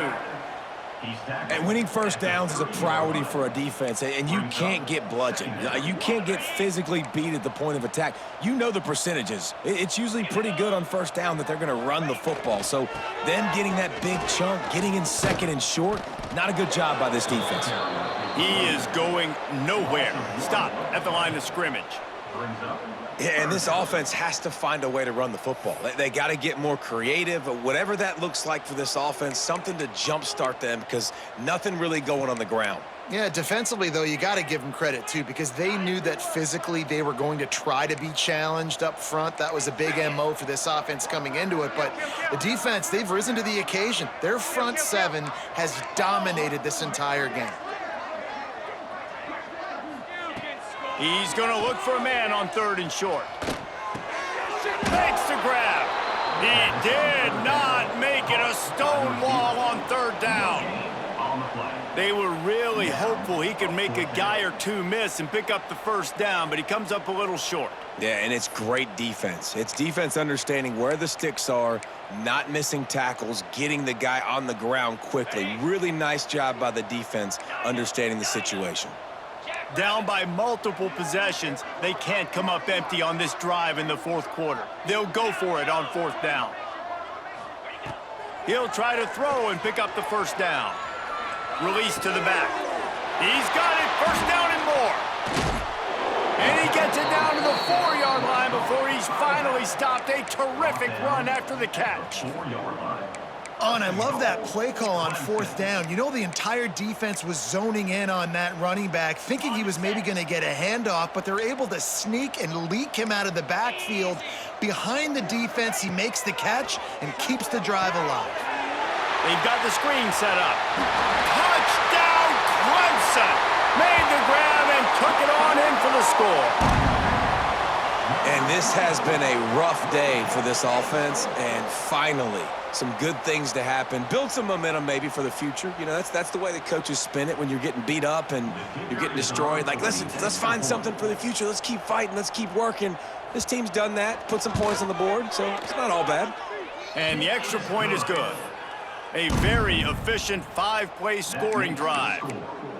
Speaker 2: And winning first downs is a priority for a defense, and you can't get bludgeoned. You can't get physically beat at the point of attack. You know the percentages. It's usually pretty good on first down that they're going to run the football. So them getting that big chunk, getting in 2nd and short, not a good job by this defense.
Speaker 1: He is going nowhere. Stop at the line of scrimmage.
Speaker 2: Yeah, and this offense has to find a way to run the football. They got to get more creative, whatever that looks like for this offense, something to jumpstart them because nothing really going on the ground.
Speaker 4: Yeah, defensively, though, you got to give them credit, too, because they knew that physically they were going to try to be challenged up front. That was a big MO for this offense coming into it. But the defense, they've risen to the occasion. Their front 7 has dominated this entire game.
Speaker 1: He's going to look for a man on 3rd and short. Makes the grab. He did not make it a stone wall on 3rd down. They were really hopeful he could make a guy or two miss and pick up the first down, but he comes up a little short.
Speaker 2: Yeah, and it's great defense. It's defense understanding where the sticks are, not missing tackles, getting the guy on the ground quickly. Really nice job by the defense understanding the situation.
Speaker 1: Down by multiple possessions, they can't come up empty on this drive in the 4th quarter. They'll go for it on 4th down. He'll try to throw and pick up the first down. Release to the back. He's got it, first down and more. And he gets it down to the 4-yard line before he's finally stopped. A terrific run after the catch.
Speaker 4: Oh, and I love that play call on 4th down. You know, the entire defense was zoning in on that running back, thinking he was maybe going to get a handoff, but they're able to sneak and leak him out of the backfield. Behind the defense, he makes the catch and keeps the drive alive.
Speaker 1: They've got the screen set up. Touchdown, Clemson! Made the grab and took it on in for the score.
Speaker 2: And this has been a rough day for this offense, and finally, some good things to happen. Build some momentum maybe for the future. You know, that's the way the coaches spin it when you're getting beat up and you're getting destroyed. Like, let's find something for the future. Let's keep fighting. Let's keep working. This team's done that, put some points on the board, so it's not all bad.
Speaker 1: And the extra point is good. A very efficient 5-play scoring drive.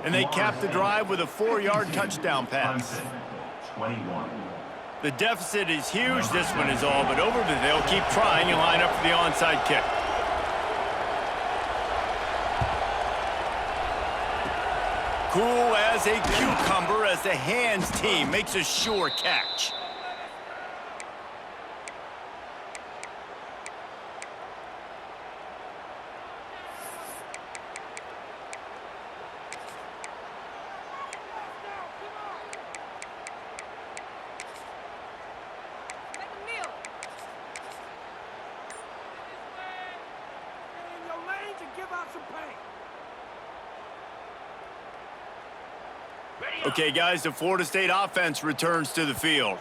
Speaker 1: And they cap the drive with a 4-yard touchdown pass.
Speaker 3: 21.
Speaker 1: The deficit is huge. This one is all but over, but they'll keep trying and line up for the onside kick. Cool as a cucumber as the hands team makes a sure catch. Okay, guys, the Florida State offense returns to the field.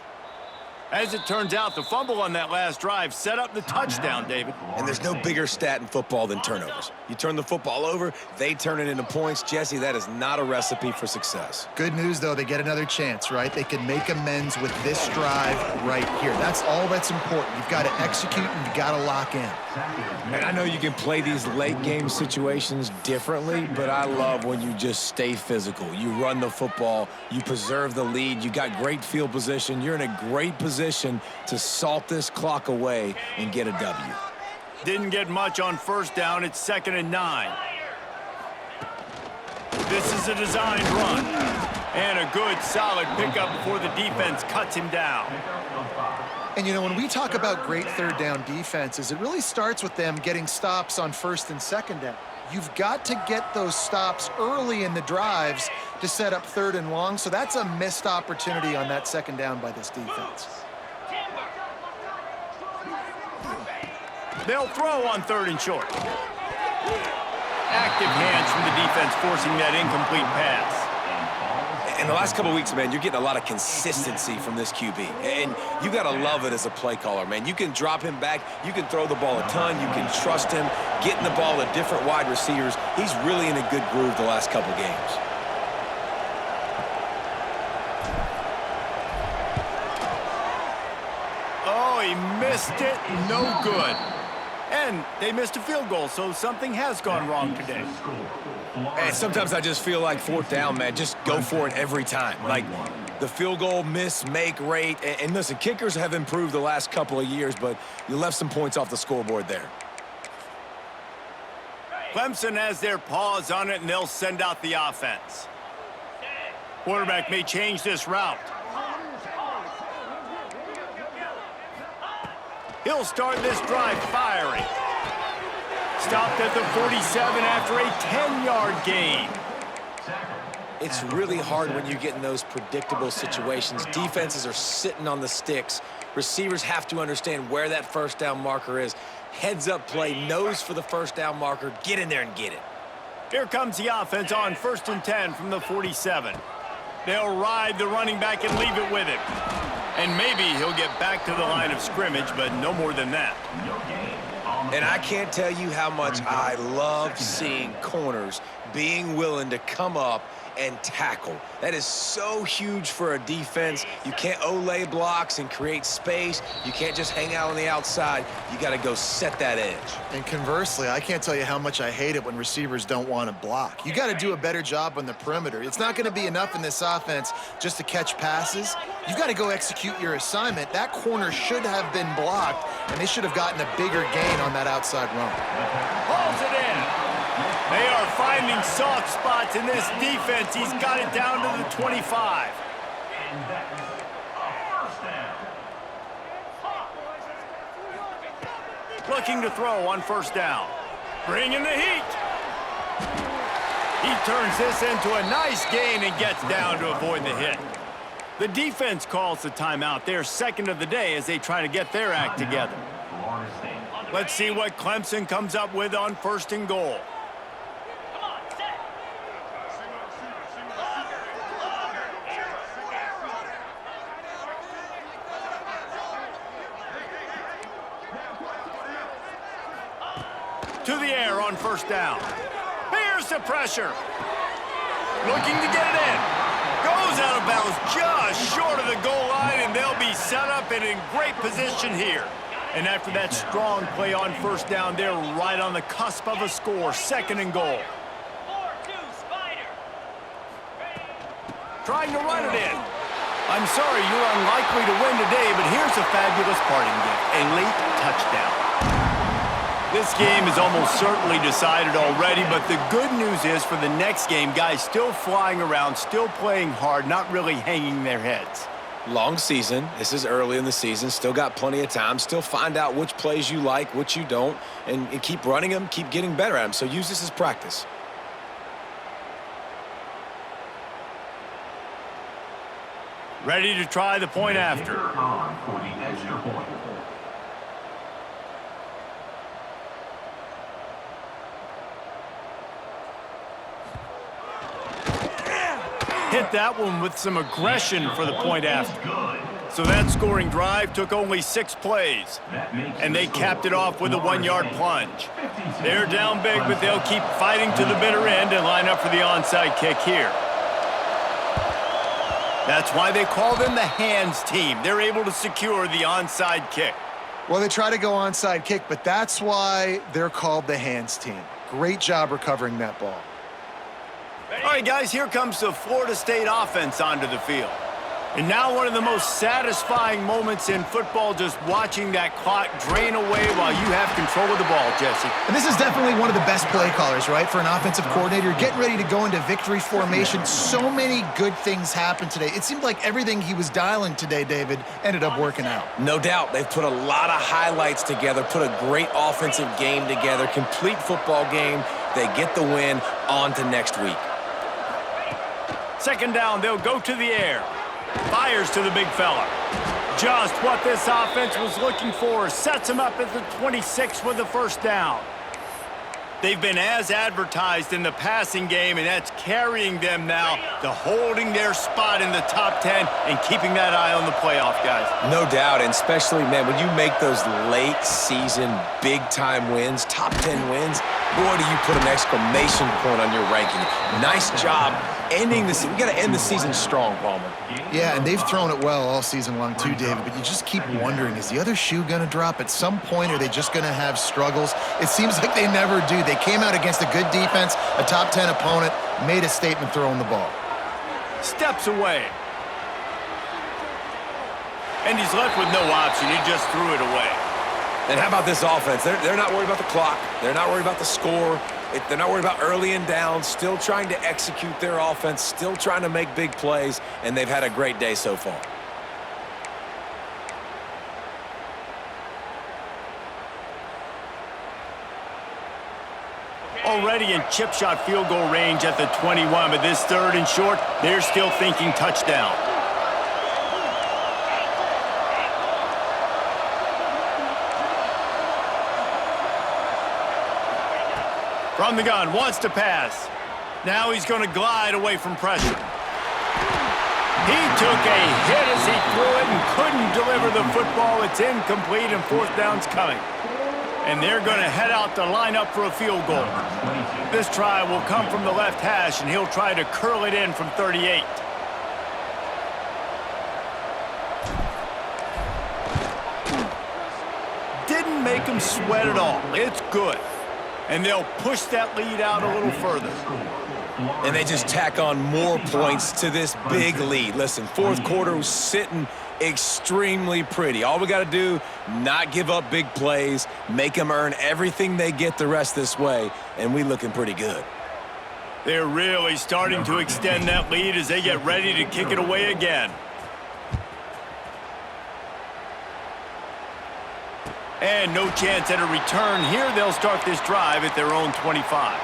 Speaker 1: As it turns out, the fumble on that last drive set up the touchdown, David.
Speaker 2: And there's no bigger stat in football than turnovers. You turn the football over, they turn it into points. Jesse, that is not a recipe for success.
Speaker 4: Good news, though, they get another chance, right? They can make amends with this drive right here. That's all that's important. You've got to execute and you've got to lock in.
Speaker 2: And I know you can play these late game situations differently, but I love when you just stay physical. You run the football, you preserve the lead, you got great field position, you're in a great position to salt this clock away and get a W.
Speaker 1: Didn't get much on 1st down. It's 2nd and 9. This is a designed run. And a good, solid pickup before the defense cuts him down.
Speaker 4: And, you know, when we talk about great 3rd down defenses, it really starts with them getting stops on 1st and 2nd down. You've got to get those stops early in the drives to set up 3rd and long, so that's a missed opportunity on that 2nd down by this defense.
Speaker 1: They'll throw on 3rd and short. Active hands from the defense forcing that incomplete pass.
Speaker 2: In the last couple of weeks, man, you're getting a lot of consistency from this QB. And you got to love it as a play caller, man. You can drop him back. You can throw the ball a ton. You can trust him, getting the ball to different wide receivers. He's really in a good groove the last couple games.
Speaker 1: Oh, he missed it. No good. And they missed a field goal, so something has gone wrong today.
Speaker 2: And sometimes I just feel like 4th down, man, just go for it every time. Like the field goal miss-make rate. And listen, kickers have improved the last couple of years, but you left some points off the scoreboard there.
Speaker 1: Clemson has their paws on it, and they'll send out the offense. Quarterback may change this route. He'll start this drive firing. Stopped at the 47 after a 10-yard gain.
Speaker 2: It's really hard when you get in those predictable situations. Defenses are sitting on the sticks. Receivers have to understand where that 1st down marker is. Heads-up play, nose for the 1st down marker. Get in there and get it.
Speaker 1: Here comes the offense on 1st and 10 from the 47. They'll ride the running back and leave it with him. And maybe he'll get back to the line of scrimmage, but no more than that.
Speaker 2: And I can't tell you how much I love seeing corners being willing to come up and tackle. That is so huge for a defense. You can't olay blocks and create space. You can't just hang out on the outside. You got to go set that edge.
Speaker 4: And conversely, I can't tell you how much I hate it when receivers don't want to block. You got to do a better job on the perimeter. It's not going to be enough in this offense just to catch passes. You've got to go execute your assignment. That corner should have been blocked, and they should have gotten a bigger gain on that outside run.
Speaker 1: Pulls it in. They are finding soft spots in this defense. He's got it down to the 25. Looking to throw on 1st down. Bringing the heat. He turns this into a nice gain and gets down to avoid the hit. The defense calls the timeout. Their second of the day as they try to get their act together. Let's see what Clemson comes up with on 1st and goal.
Speaker 3: Come on, set.
Speaker 1: To the air on 1st down. Here's the pressure. Looking to get it in. Goes out of bounds just short of the goal line, and they'll be set up and in great position here. And after that strong play on 1st down, they're right on the cusp of a score. 2nd and goal.
Speaker 3: 4-2 Spider.
Speaker 1: Trying to run it in. I'm sorry you're unlikely to win today, but here's a fabulous parting gift. A late touchdown. This game is almost certainly decided already, but the good news is for the next game, guys still flying around, still playing hard, not really hanging their heads.
Speaker 2: Long season. This is early in the season. Still got plenty of time. Still find out which plays you like, which you don't, and keep running them, keep getting better at them. So use this as practice.
Speaker 1: Ready to try the point after. Hit that one with some aggression for the point after. So that scoring drive took only 6 plays. And they capped it off with a 1-yard plunge. They're down big, but they'll keep fighting to the bitter end and line up for the onside kick here. That's why they call them the hands team. They're able to secure the onside kick.
Speaker 4: Well, they try to go onside kick, but that's why they're called the hands team. Great job recovering that ball.
Speaker 1: All right, guys, here comes the Florida State offense onto the field. And now one of the most satisfying moments in football, just watching that clock drain away while you have control of the ball, Jesse.
Speaker 4: And this is definitely one of the best play callers, right, for an offensive coordinator. Getting ready to go into victory formation. So many good things happened today. It seemed like everything he was dialing today, David, ended up working out.
Speaker 2: No doubt. They've put a lot of highlights together, put a great offensive game together, complete football game. They get the win. On to next week.
Speaker 1: 2nd down, they'll go to the air. Fires to the big fella. Just what this offense was looking for. Sets him up at the 26 with the 1st down. They've been as advertised in the passing game, and that's carrying them now to holding their spot in the top 10 and keeping that eye on the playoff, guys.
Speaker 2: No doubt, and especially, man, when you make those late season big-time wins, top 10 wins, boy, do you put an exclamation point on your ranking. Nice job ending this. We got to end the season strong, Palmer.
Speaker 4: Yeah, and they've thrown it well all season long too, David, but you just keep wondering, is the other shoe going to drop at some point? Are they just going to have struggles? It seems like they never do. They came out against a good defense, a top 10 opponent, made a statement throwing the ball.
Speaker 1: Steps away. And he's left with no option. He just threw it away.
Speaker 2: And how about this offense? They're not worried about the clock. They're not worried about the score. They're not worried about early and down. Still trying to execute their offense. Still trying to make big plays. And they've had a great day so far.
Speaker 1: Already in chip shot field goal range at the 21, but this 3rd and short, they're still thinking touchdown. From the gun, wants to pass. Now he's going to glide away from pressure. He took a hit as he threw it and couldn't deliver the football. It's incomplete and 4th down's coming. And they're going to head out to line up for a field goal. This try will come from the left hash, and he'll try to curl it in from 38. Didn't make him sweat at all. It's good. And they'll push that lead out a little further.
Speaker 2: And they just tack on more points to this big lead. Listen, 4th quarter was sitting extremely pretty. All we got to do, not give up big plays, make them earn everything they get the rest this way, and we looking pretty good.
Speaker 1: They're really starting to extend that lead as they get ready to kick it away again. And no chance at a return here. They'll start this drive at their own 25.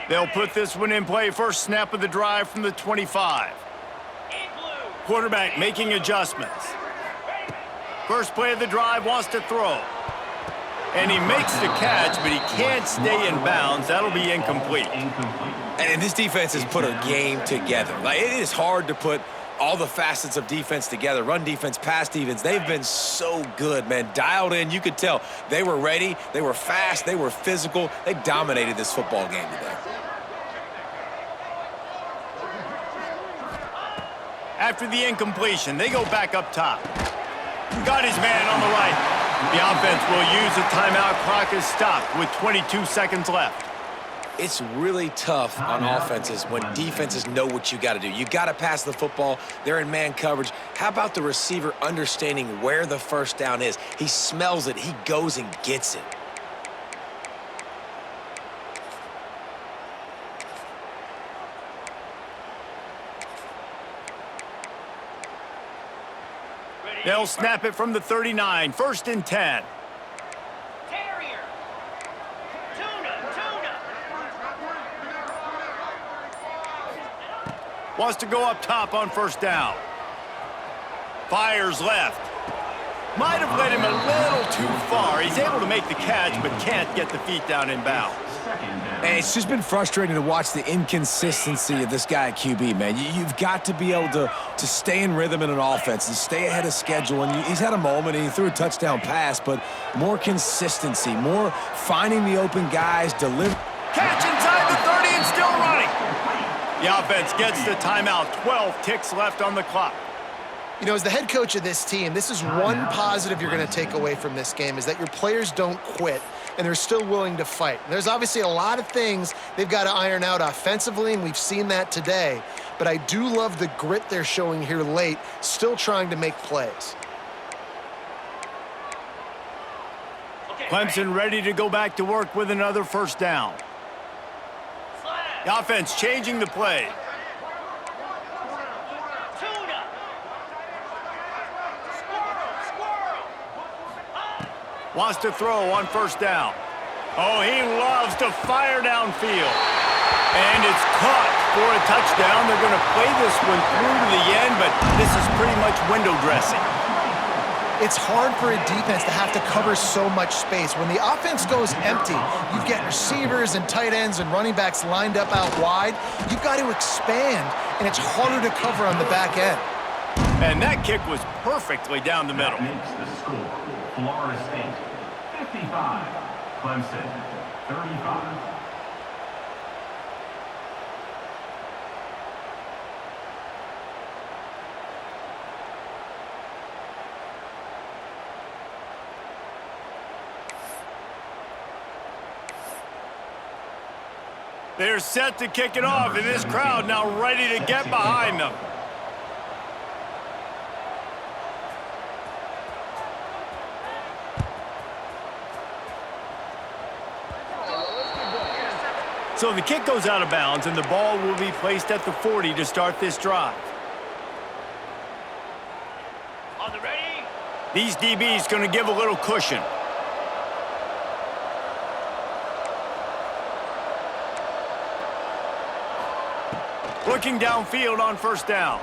Speaker 1: They'll put this one in play. First snap of the drive from the 25. Quarterback making adjustments. First play of the drive, wants to throw. And he makes the catch, but he can't stay in bounds. That'll be incomplete.
Speaker 2: And this defense has put a game together. Like, it is hard to put all the facets of defense together. Run defense, pass defense. They've been so good, man. Dialed in. You could tell they were ready. They were fast. They were physical. They dominated this football game today.
Speaker 1: After the incompletion, they go back up top. Got his man on the right. The offense will use a timeout. Clock is stopped with 22 seconds left.
Speaker 2: It's really tough on offenses when defenses know what you got to do. You got to pass the football. They're in man coverage. How about the receiver understanding where the first down is? He smells it. He goes and gets it.
Speaker 1: They'll snap it from the 39. First and 10.
Speaker 3: Terrier. Tuna.
Speaker 1: Wants to go up top on first down. Fires left. Might have led him a little too far. He's able to make the catch, but can't get the feet down in bounds.
Speaker 2: And it's just been frustrating to watch the inconsistency of this guy at QB, man. You've got to be able to stay in rhythm in an offense and stay ahead of schedule. And he's had a moment, and he threw a touchdown pass, but more consistency, more finding the open guys, deliver.
Speaker 1: Catch inside the 30 and still running. The offense gets the timeout. 12 ticks left on the clock.
Speaker 4: You know, as the head coach of this team, this is one positive you're going to take away from this game, is that your players don't quit and they're still willing to fight. There's obviously a lot of things they've got to iron out offensively, and we've seen that today. But I do love the grit they're showing here late, still trying to make plays.
Speaker 1: Clemson ready to go back to work with another first down. The offense changing the play. Wants to throw on first down. Oh, he loves to fire downfield. And it's caught for a touchdown. They're going to play this one through to the end, but this is pretty much window dressing.
Speaker 4: It's hard for a defense to have to cover so much space. When the offense goes empty, you get receivers and tight ends and running backs lined up out wide. You've got to expand, and it's harder to cover on the back end.
Speaker 1: And that kick was perfectly down the middle.
Speaker 6: Makes the score. Florida State 55, Clemson 35.
Speaker 1: They're set to kick it off, and this crowd now ready to get behind them. So the kick goes out of bounds, and the ball will be placed at the 40 to start this drive.
Speaker 3: On the ready.
Speaker 1: These DBs going to give a little cushion. Looking downfield on first down.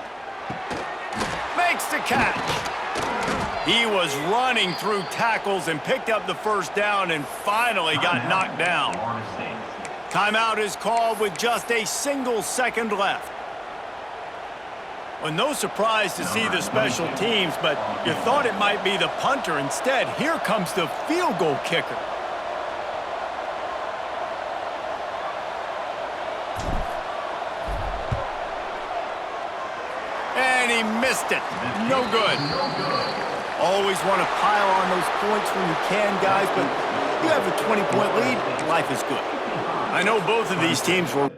Speaker 1: Makes the catch. He was running through tackles and picked up the first down and finally got knocked down. Timeout is called with just a single second left. Well, no surprise to see the special teams, but you thought it might be the punter. Instead, here comes the field goal kicker. And he missed it. No good. Always want to pile on those points when you can, guys, but you have a 20-point lead, life is good. I know both of these teams were